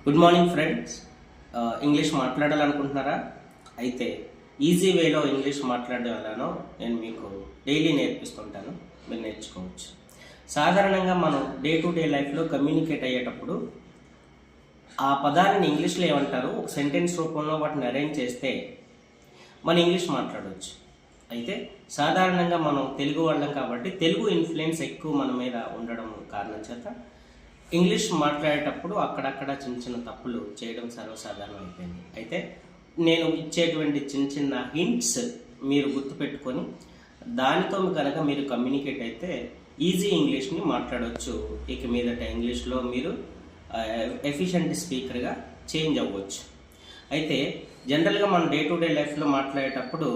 Good morning friends. English మాట్లాడాలనుకుంటున్నారా? అయితే easy వేలో English మాట్లాడడం ఎలానో నేను మీకు డైలీ నేర్పిస్తుంటాను, మీరు నేర్చుకోవచ్చు. సాధారణంగా మనం డే టు డే లైఫ్లో కమ్యూనికేట్ అయ్యేటప్పుడు ఆ పదాలను ఇంగ్లీష్లో ఏమంటారు, ఒక సెంటెన్స్ రూపంలో వాటిని అరేంజ్ చేస్తే మన ఇంగ్లీష్ మాట్లాడవచ్చు. అయితే సాధారణంగా మనం తెలుగు వాళ్ళం కాబట్టి తెలుగు ఇన్ఫ్లుయెన్స్ ఎక్కువ మన మీద ఉండడం కారణం చేత ఇంగ్లీష్ మాట్లాడేటప్పుడు అక్కడక్కడ చిన్న చిన్న తప్పులు చేయడం సర్వసాధారణం అయిపోయింది. అయితే నేను ఇచ్చేటువంటి చిన్న చిన్న హింట్స్ మీరు గుర్తుపెట్టుకొని దానితో కనుక మీరు కమ్యూనికేట్ అయితే ఈజీ ఇంగ్లీష్ని మాట్లాడవచ్చు. ఇక మీదట ఇంగ్లీష్లో మీరు ఎఫిషియెంట్ స్పీకర్గా చేంజ్ అవ్వచ్చు. అయితే జనరల్గా మనం డే టు డే లైఫ్లో మాట్లాడేటప్పుడు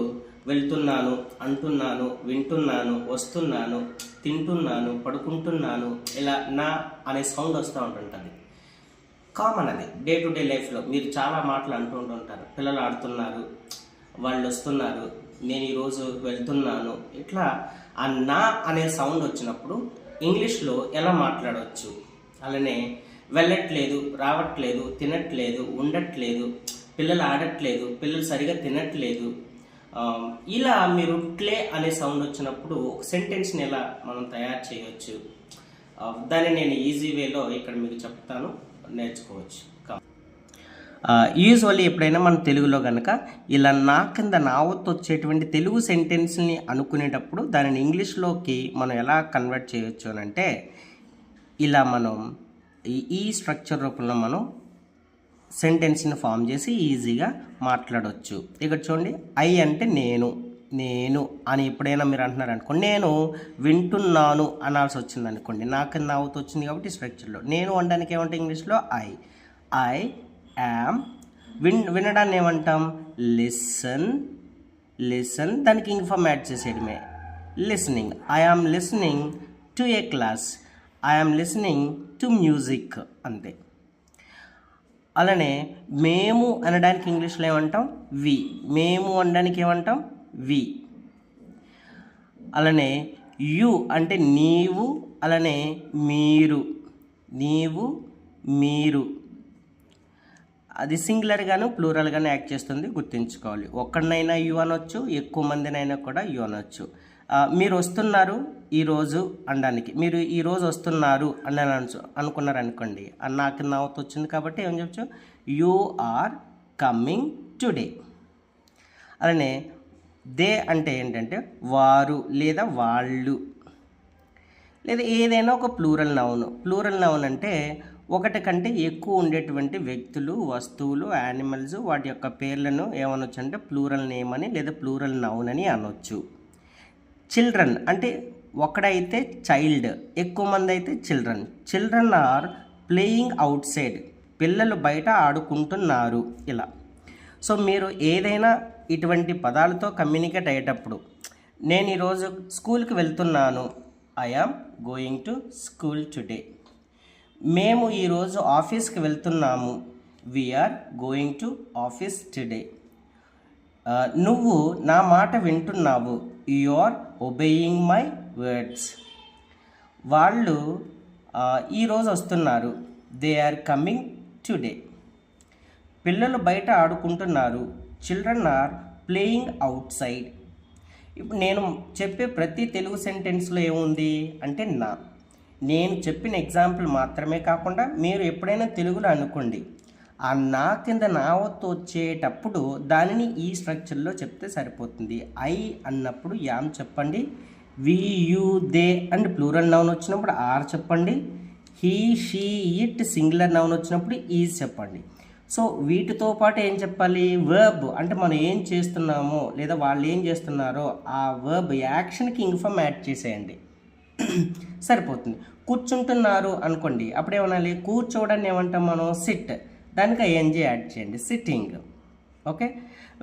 వెళ్తున్నాను, అంటున్నాను, వింటున్నాను, వస్తున్నాను, తింటున్నాను, పడుకుంటున్నాను, ఇలా నా అనే సౌండ్ వస్తూ ఉంటుంటుంది. కామన్ అది డే టు డే లైఫ్లో మీరు చాలా మాటలు అంటూ ఉంటుంటారు. పిల్లలు ఆడుతున్నారు, వాళ్ళు వస్తున్నారు, నేను ఈరోజు వెళ్తున్నాను, ఇట్లా ఆ నా అనే సౌండ్ వచ్చినప్పుడు ఇంగ్లీష్లో ఎలా మాట్లాడవచ్చు. అలానే వెళ్ళట్లేదు, రావట్లేదు, తినట్లేదు, ఉండట్లేదు, పిల్లలు ఆడట్లేదు, పిల్లలు సరిగా తినట్లేదు, ఇలా మీరు ట్లే అనే సౌండ్ వచ్చినప్పుడు ఒక సెంటెన్స్ని ఎలా మనం తయారు చేయవచ్చు, దాన్ని నేను ఈజీ వేలో ఇక్కడ మీకు చెప్తాను, నేర్చుకోవచ్చు. యూజువల్లీ ఎప్పుడైనా మన తెలుగులో కనుక ఇలా నా కింద నావత్తు వచ్చేటువంటి తెలుగు సెంటెన్స్ని అనుకునేటప్పుడు దానిని ఇంగ్లీష్లోకి మనం ఎలా కన్వర్ట్ చేయొచ్చు అని అంటే ఇలా మనం ఈ స్ట్రక్చర్ రూపంలో మనం సెంటెన్స్ని ఫామ్ చేసి ఈజీగా మాట్లాడవచ్చు. ఇక్కడ చూడండి, ఐ అంటే నేను, నేను అని ఎప్పుడైనా మీరు అంటున్నారు అనుకోండి, నేను వింటున్నాను అనాల్సి వచ్చింది అనుకోండి, నాకు నవ్వుతూ వచ్చింది కాబట్టి స్ట్రక్చర్లో నేను అనడానికి ఏమంటే ఇంగ్లీష్లో ఐ యామ్. వినడాన్ని ఏమంటాం, లిసన్. దానికి ఇన్ఫార్మ్ యాడ్ చేసేయడమే listening. I am listening to a class, I am listening to music, అంతే. అలానే మేము అనడానికి ఇంగ్లీష్లో ఏమంటాం, వి. మేము అనడానికి ఏమంటాం, వి. అలానే యు అంటే నీవు, అలానే మీరు, నీవు, మీరు. అది సింగులర్గాను ప్లూరల్గాను యాక్ట్ చేస్తుంది, గుర్తుంచుకోవాలి. ఒక్కడినైనా యు అనొచ్చు, ఎక్కువ మందినైనా కూడా యు అనొచ్చు. మీరు వస్తున్నారు ఈరోజు అనడానికి, మీరు ఈరోజు వస్తున్నారు అని అనుకున్నారు అనుకోండి, నాకు నవ్వుతూ వచ్చింది కాబట్టి ఏం చెప్పచ్చు, యు ఆర్ కమ్మింగ్ టుడే. అలానే దే అంటే ఏంటంటే వారు లేదా వాళ్ళు, లేదా ఏదైనా ఒక ప్లూరల్ నౌన్ అంటే ఒకటి కంటే ఎక్కువ ఉండేటువంటి వ్యక్తులు, వస్తువులు, యానిమల్స్, వాటి యొక్క పేర్లను ఏమనొచ్చు అంటే ప్లూరల్ నేమ్ అని లేదా ప్లూరల్ నౌన్ అని అనొచ్చు. చిల్డ్రన్ అంటే ఒకడైతే చైల్డ్, ఎక్కువ మంది అయితే children are playing outside, పిల్లలు బయట ఆడుకుంటున్నారు, ఇలా. సో మీరు ఏదైనా ఇటువంటి పదాలతో కమ్యూనికేట్ అయ్యేటప్పుడు, నేను ఈరోజు స్కూల్కి వెళ్తున్నాను, I am going to school today. మేము ఈరోజు ఆఫీస్కి వెళ్తున్నాము, we are going to office today. నువ్వు నా మాట వింటున్నావు, you are obeying my words. వాళ్ళు ఈరోజు వస్తున్నారు, దే ఆర్ కమింగ్ టుడే. పిల్లలు బయట ఆడుకుంటున్నారు, children are playing outside. ఇప్పుడు నేను చెప్పే ప్రతి తెలుగు సెంటెన్స్లో ఏముంది అంటే నేను చెప్పిన ఎగ్జాంపుల్ మాత్రమే కాకుండా మీరు ఎప్పుడైనా తెలుగులో అనుకోండి, ఆ నా కింద నావత్తు వచ్చేటప్పుడు దానిని ఈ స్ట్రక్చర్లో చెప్తే సరిపోతుంది. ఐ అన్నప్పుడు యామ్ చెప్పండి, we, you, they and plural noun వచ్చినప్పుడు ఆర్ చెప్పండి, he, she, it singular noun వచ్చినప్పుడు ఈజ్ చెప్పండి. సో వీటితో పాటు ఏం చెప్పాలి, వర్బ్ అంటే మనం ఏం చేస్తున్నామో లేదా వాళ్ళు ఏం చేస్తున్నారో ఆ వర్బ్ యాక్షన్కి ఇన్ఫార్మ్ యాడ్ చేసేయండి, సరిపోతుంది. కూర్చుంటున్నారు అనుకోండి, అప్పుడు ఏమనాలి, కూర్చోవడాన్ని ఏమంటాం మనం, సిట్, దానికి ఐఎన్జీ యాడ్ చేయండి, సిట్టింగ్. ఓకే.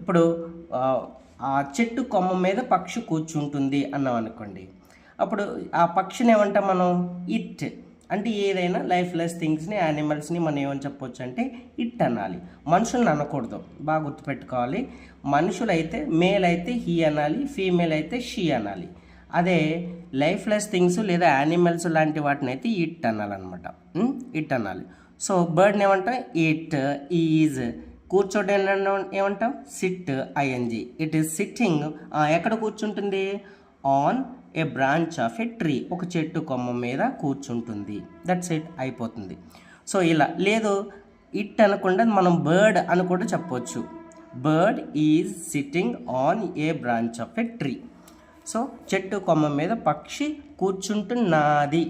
ఇప్పుడు ఆ చెట్టు కొమ్మ మీద పక్షి కూర్చుంటుంది అన్నాం అనుకోండి, అప్పుడు ఆ పక్షిని ఏమంటాం మనం, ఇట్. అంటే ఏదైనా లైఫ్లెస్ థింగ్స్ని, యానిమల్స్ని మనం ఏమని చెప్పవచ్చు అంటే ఇట్ అనాలి. మనుషులను అనకూడదు, బాగా గుర్తుపెట్టుకోవాలి. మనుషులైతే మేల్ అయితే హీ అనాలి, ఫీమేల్ అయితే షీ అనాలి. అదే లైఫ్లెస్ థింగ్స్ లేదా యానిమల్స్ లాంటి వాటిని అయితే ఇట్ అనాలన్నమాట, ఇట్ అనాలి. సో బర్డ్ని ఏమంటాం ఇట్ ఈజ్, కూర్చోటం ఏమంటాం SIT ING, it is sitting ఎక్కడ కూర్చుంటుంది on a branch of A tree, ఒక చెట్టు కొమ్మ మీద కూర్చుంటుంది. దట్స్ ఇట్, అయిపోతుంది. సో ఇలా లేదు ఇట్ అనకుండా మనం బర్డ్ అని కూడా చెప్పవచ్చు. Bird is sitting on a branch of A tree. So చెట్టు కొమ్మ మీద పక్షి కూర్చుంటున్నది,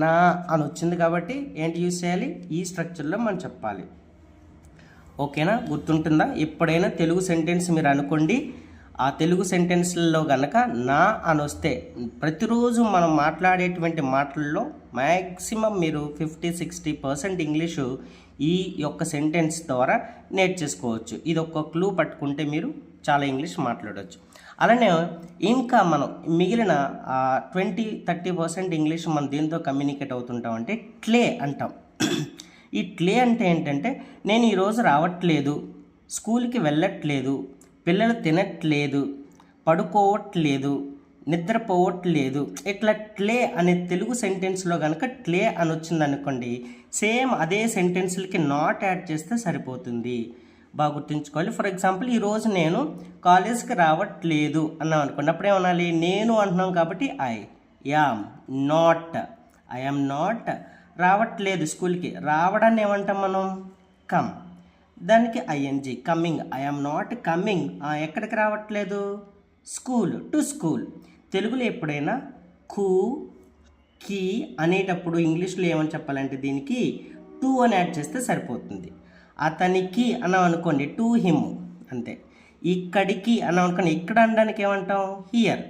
నా అని వచ్చింది కాబట్టి ఏంటి యూజ్ చేయాలి, ఈ స్ట్రక్చర్లో మనం చెప్పాలి. ఓకేనా, గుర్తుంటుందా? ఎప్పుడైనా తెలుగు సెంటెన్స్ మీరు అనుకోండి, ఆ తెలుగు సెంటెన్స్లలో కనుక నా అని వస్తే ప్రతిరోజు మనం మాట్లాడేటువంటి మాటల్లో మ్యాక్సిమం మీరు 50-60% ఇంగ్లీషు ఈ యొక్క సెంటెన్స్ ద్వారా నేర్చేసుకోవచ్చు. ఇది ఒక క్లూ పట్టుకుంటే మీరు చాలా ఇంగ్లీష్ మాట్లాడవచ్చు. అలానే ఇంకా మనం మిగిలిన 20-30% ఇంగ్లీష్ మనం దేంతో కమ్యూనికేట్ అవుతుంటాం అంటే ట్లే అంటాం. ఈ ట్లే అంటే ఏంటంటే నేను ఈరోజు రావట్లేదు, స్కూల్కి వెళ్ళట్లేదు, పిల్లలు తినట్లేదు, పడుకోవట్లేదు, నిద్రపోవట్లేదు, ఇట్లా ట్లే అనే తెలుగు సెంటెన్స్లో కనుక ట్లే అని వచ్చింది అనుకోండి, సేమ్ అదే సెంటెన్స్లకి నాట్ యాడ్ చేస్తే సరిపోతుంది. బాగా గుర్తుంచుకోవాలి. ఫర్ ఎగ్జాంపుల్ ఈరోజు నేను కాలేజ్కి రావట్లేదు అన్నాం అనుకోండి, అప్పుడేమనాలి, నేను అంటున్నాం కాబట్టి ఐ యామ్ నాట్ రావట్లేదు స్కూల్కి, రావడాన్ని ఏమంటాం మనం కమ్, దానికి ING coming, I'm not coming, ఎక్కడికి రావట్లేదు స్కూల్, టు స్కూల్. తెలుగులో ఎప్పుడైనా కు కి అనేటప్పుడు ఇంగ్లీష్లో ఏమని చెప్పాలంటే దీనికి టు అని యాడ్ చేస్తే సరిపోతుంది. అతనికి అన్నాం అనుకోండి టు హిమ్ అంతే. ఇక్కడికి అన్నాం అనుకోండి, ఇక్కడ అనడానికి ఏమంటాం హియర్.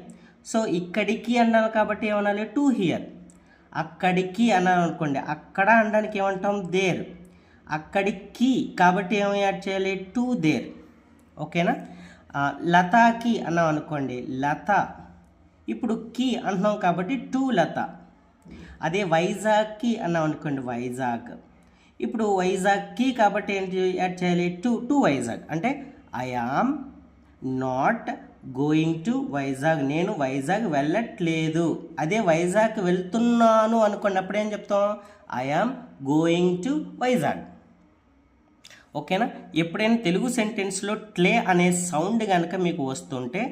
సో ఇక్కడికి అన్నాను కాబట్టి ఏమనాలి టు హియర్. అక్కడికి అన్నాను అనుకోండి, అక్కడ అనడానికి ఏమంటాం దేర్. అక్కడికి కాబట్టి ఏమి యాడ్ చేయాలి టు దేర్. ఓకేనా. లతాకి అన్నాం అనుకోండి లత, ఇప్పుడు కి అంటున్నాం కాబట్టి టు లత. అదే వైజాగ్కి అన్నాం అనుకోండి వైజాగ్, ఇప్పుడు వైజాగ్కి కాబట్టి ఏంటి యాడ్ చేయాలి టు వైజాగ్. అంటే I am not going to Vizag, నేను వైజాగ్ వెళ్ళట్లేదు. అదే వైజాగ్ వెళ్తున్నాను అనుకోండి, అప్పుడు ఏం చెప్తాం I am going to Vizag. ఓకేనా. ఎప్పుడైనా తెలుగు సెంటెన్స్లో ట్లే అనే సౌండ్ కనుక మీకు వస్తుంటే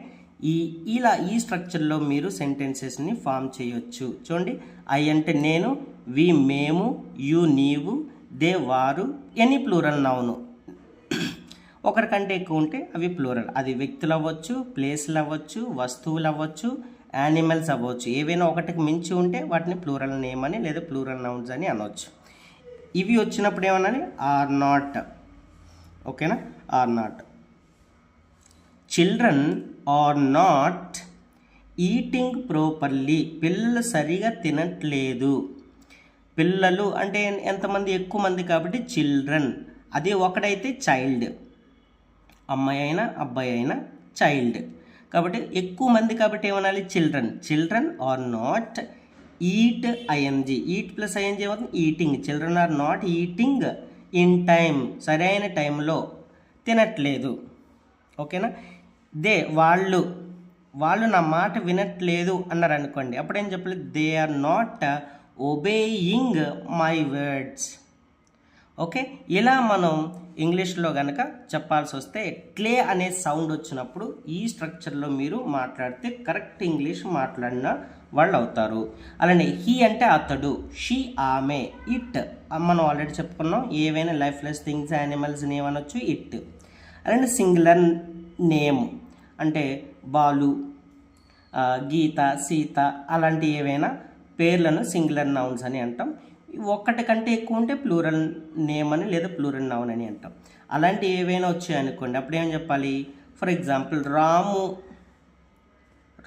ఇలా ఈ స్ట్రక్చర్లో మీరు సెంటెన్సెస్ని ఫామ్ చేయొచ్చు. చూడండి, ఐ అంటే నేను, వి మేము, యు నీవు, దే వారు, ఎనీ ప్లూరల్ నౌను. ఒకరికంటే ఎక్కువ ఉంటే అవి ప్లూరల్. అది వ్యక్తులు అవ్వచ్చు, ప్లేస్లు అవ్వచ్చు, వస్తువులు అవ్వచ్చు, యానిమల్స్ అవ్వచ్చు. ఏవైనా ఒకటికి మించి ఉంటే వాటిని ప్లూరల్ నేమ్ అని లేదా ప్లూరల్ నౌన్స్ అని అనవచ్చు. ఇవి వచ్చినప్పుడు ఏమన్నాలి ఆర్ నాట్. ఓకేనా, or not. Children are not eating properly, పిల్లలు సరిగా తినట్లేదు. పిల్లలు అంటే ఎంతమంది, ఎక్కువ మంది కాబట్టి చిల్డ్రన్. అది ఒకడైతే చైల్డ్, అమ్మాయి అయినా అబ్బాయి అయినా చైల్డ్. కాబట్టి ఎక్కువ మంది కాబట్టి ఏమనాలి children are not eat ING, eat plus ING ఏమవుతుంది eating. Children are not eating in time, సరైన టైంలో తినట్లేదు. ఓకేనా. వాళ్ళు నా మాట వినట్లేదు అన్నారు అనుకోండి, అప్పుడేం చెప్పలేదు they are not obeying my words. Okay, ఇలా మనం ఇంగ్లీష్లో కనుక చెప్పాల్సి వస్తే ట్లే అనే సౌండ్ వచ్చినప్పుడు ఈ స్ట్రక్చర్లో మీరు మాట్లాడితే కరెక్ట్ ఇంగ్లీష్ మాట్లాడిన వాళ్ళు అవుతారు. అలానే హీ అంటే అతడు, షీ ఆమె, ఇట్ మనం ఆల్రెడీ చెప్పుకున్నాం, ఏవైనా లైఫ్లెస్ థింగ్స్ యానిమల్స్ నేమ్ అనొచ్చు ఇట్. అలానే సింగులర్ నేమ్ అంటే బాలు, గీత, సీత అలాంటి ఏవైనా పేర్లను సింగులర్ నౌన్స్ అని అంటాం. ఒక్కటి కంటే ఎక్కువ ఉంటే ప్లూరల్ నేమ్ అని లేదా ప్లూరల్ నౌన్ అని అంటాం. అలాంటి ఏవైనా వచ్చాయనుకోండి, అప్పుడు ఏం చెప్పాలి, for example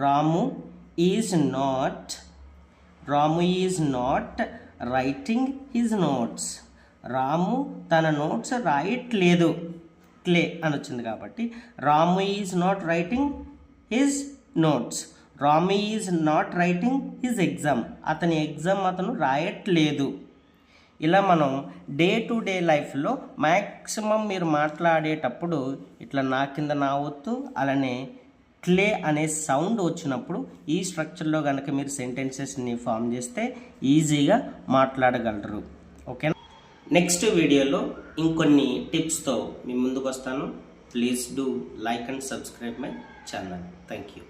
Ramu is not writing his notes. Ramu తన నోట్స్ రాయట్లేదు, క్లే అని వచ్చింది కాబట్టి Ramu is not writing his notes. Ramu is not writing his exam, అతని ఎగ్జామ్ అతను రాయట్లేదు. ఇలా మనం డే టు డే లైఫ్లో మ్యాక్సిమం మీరు మాట్లాడేటప్పుడు ఇట్లా నా కింద నా ఒత్తు అలానే క్లే అనే సౌండ్ వచ్చినప్పుడు ఈ స్ట్రక్చర్లో కనుక మీరు సెంటెన్సెస్ని ఫామ్ చేస్తే ఈజీగా మాట్లాడగలరు. ఓకేనా. నెక్స్ట్ వీడియోలో ఇంకొన్ని టిప్స్తో మీ ముందుకు వస్తాను. Please do like and subscribe my channel. Thank you.